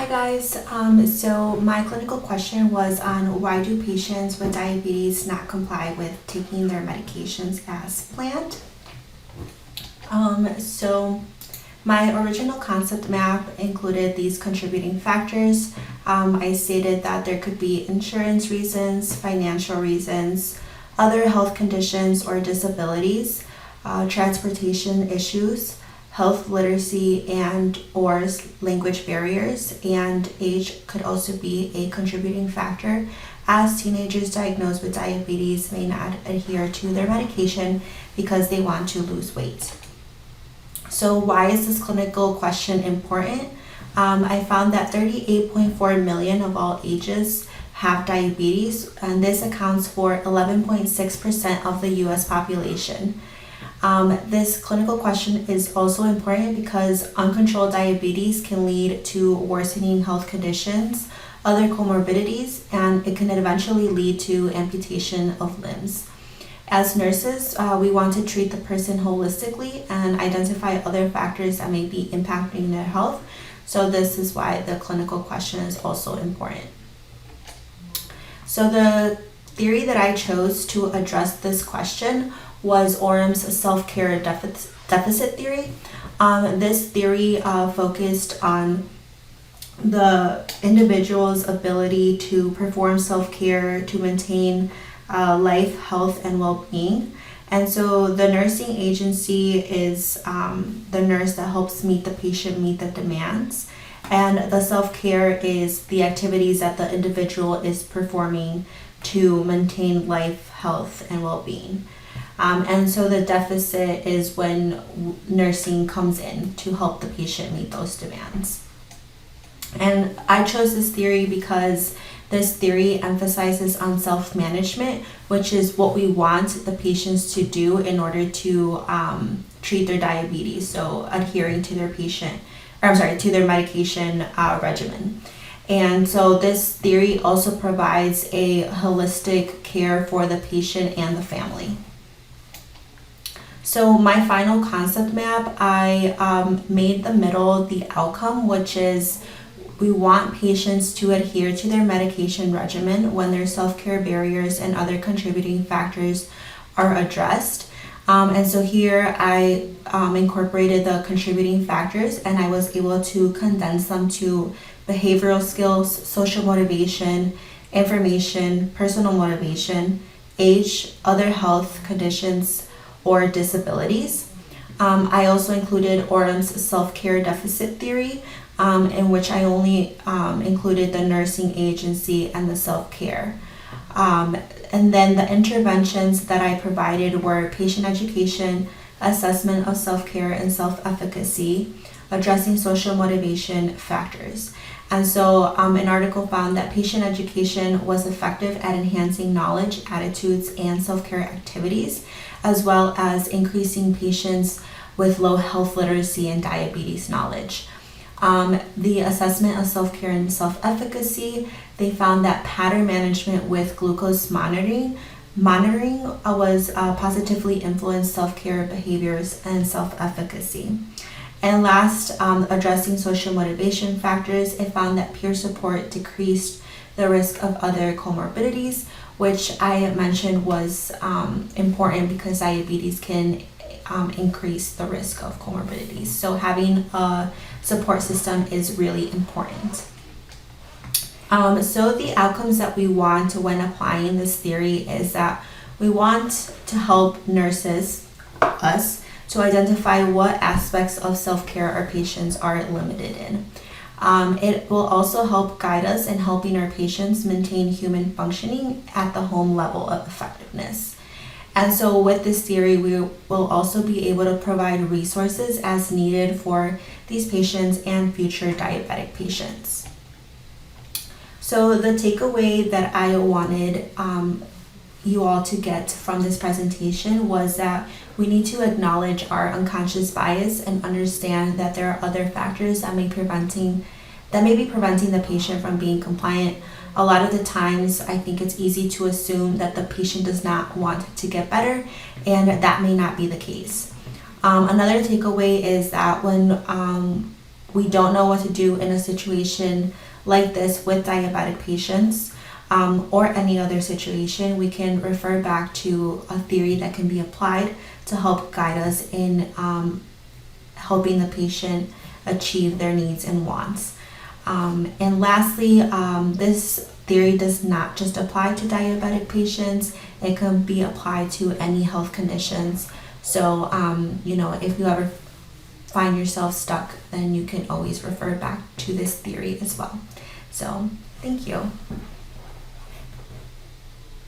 Hi guys, so my clinical question was on why do patients with diabetes not comply with taking their medications as planned? So my original concept map included these contributing factors. I stated that there could be insurance reasons, financial reasons, other health conditions or disabilities, transportation issues, health literacy and or language barriers, and age could also be a contributing factor, as teenagers diagnosed with diabetes may not adhere to their medication because they want to lose weight. So why is this clinical question important? I found that 38.4 million of all ages have diabetes, and this accounts for 11.6% of the US population. This clinical question is also important because uncontrolled diabetes can lead to worsening health conditions, other comorbidities, and it can eventually lead to amputation of limbs. As nurses, we want to treat the person holistically and identify other factors that may be impacting their health. So this is why the clinical question is also important. So the theory that I chose to address this question was Orum's self-care deficit theory. This theory focused on the individual's ability to perform self-care to maintain life, health, and well-being. And so the nursing agency is the nurse that helps meet the patient, meet the demands. And the self-care is the activities that the individual is performing to maintain life, health, and well-being. And so the deficit is when nursing comes in to help the patient meet those demands. And I chose this theory because this theory emphasizes on self-management, which is what we want the patients to do in order to treat their diabetes. So adhering to to their medication regimen. And so this theory also provides a holistic care for the patient and the family. So my final concept map, I made the middle the outcome, which is we want patients to adhere to their medication regimen when their self-care barriers and other contributing factors are addressed. And so here I incorporated the contributing factors, and I was able to condense them to behavioral skills, social motivation, information, personal motivation, age, other health conditions, or disabilities. I also included Orum's self-care deficit theory, in which I only included the nursing agency and the self-care. And then the interventions that I provided were patient education, assessment of self-care and self-efficacy, addressing social motivation factors. And so an article found that patient education was effective at enhancing knowledge, attitudes, and self-care activities, as well as increasing patients with low health literacy and diabetes knowledge. The assessment of self-care and self-efficacy, they found that pattern management with glucose monitoring was positively influenced self-care behaviors and self-efficacy. And last, addressing social motivation factors, it found that peer support decreased the risk of other comorbidities, which I mentioned was important because diabetes can increase the risk of comorbidities. So having a support system is really important. So the outcomes that we want when applying this theory is that we want to help nurses, us, to identify what aspects of self-care our patients are limited in. It will also help guide us in helping our patients maintain human functioning at the home level of effectiveness. And so with this theory, we will also be able to provide resources as needed for these patients and future diabetic patients. So the takeaway that I wanted you all to get from this presentation was that we need to acknowledge our unconscious bias and understand that there are other factors that may be preventing the patient from being compliant. A lot of the times, I think it's easy to assume that the patient does not want to get better, and that may not be the case. Another takeaway is that when we don't know what to do in a situation like this with diabetic patients, or any other situation, we can refer back to a theory that can be applied to help guide us in helping the patient achieve their needs and wants. And lastly, this theory does not just apply to diabetic patients, it can be applied to any health conditions. So, if you ever find yourself stuck, then you can always refer back to this theory as well. So, thank you.